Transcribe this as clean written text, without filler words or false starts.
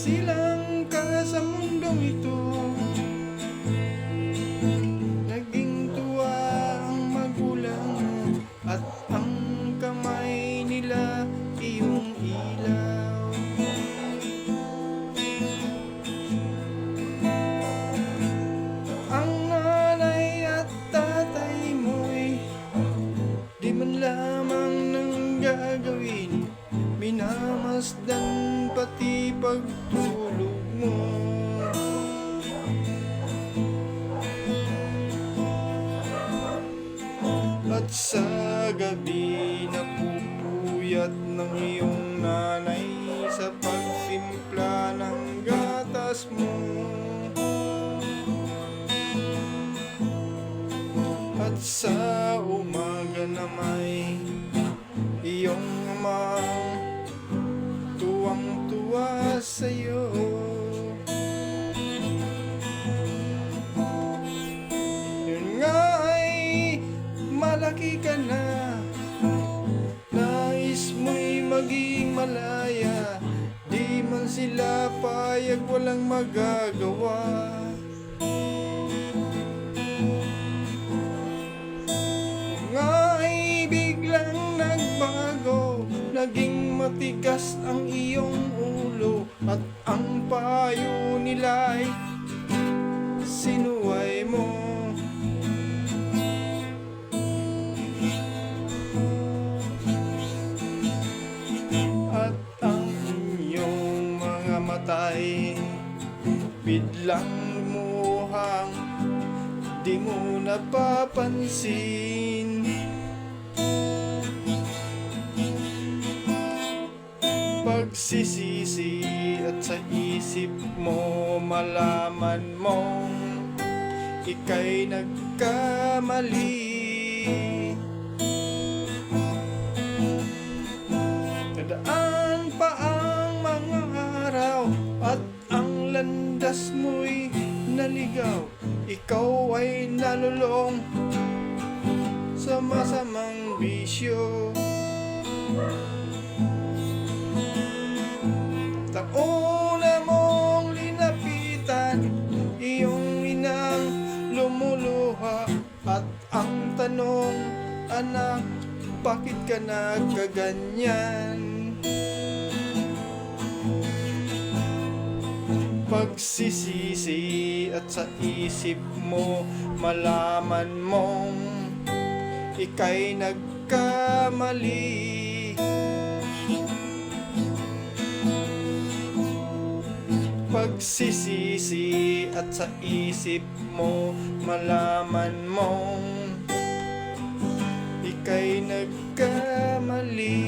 Silang ka sa mundong ito, naging tuwa ang magulang at ang kamay nila iyong ilaw. Ang nanay at tatay mo'y di man lamang nang gagawin, minamasdan pati pagtulog mo. At sa gabi napupuyat ng iyong nanay sa pagtimpla ng gatas mo. At sa umaga na may iyong amang tuwang-tuwa sa'yo. Yun nga ay malaki ka na, nais mo'y maging malaya, di man sila payag, walang magagawa. Nga ay biglang nagbago, naging matigas ang iyong ulo, at ang payo nila'y sinuway mo. At ang inyong mga matay biglang lumuhang, di mo napapansin. Pagsisisi at sa isip mo malaman mong ika'y nagkamali. Nadaan pa ang mga araw at ang landas mo'y naligaw, ikaw ay nalulong sa masamang bisyo. Tauna mong linapitan iyong inang lumuluha, at ang tanong, anak, bakit ka nagkaganyan? Pagsisisi at sa isip mo malaman mong ika'y nagkamali. Pagsisisi at sa isip mo malaman mong ika'y nagkamali.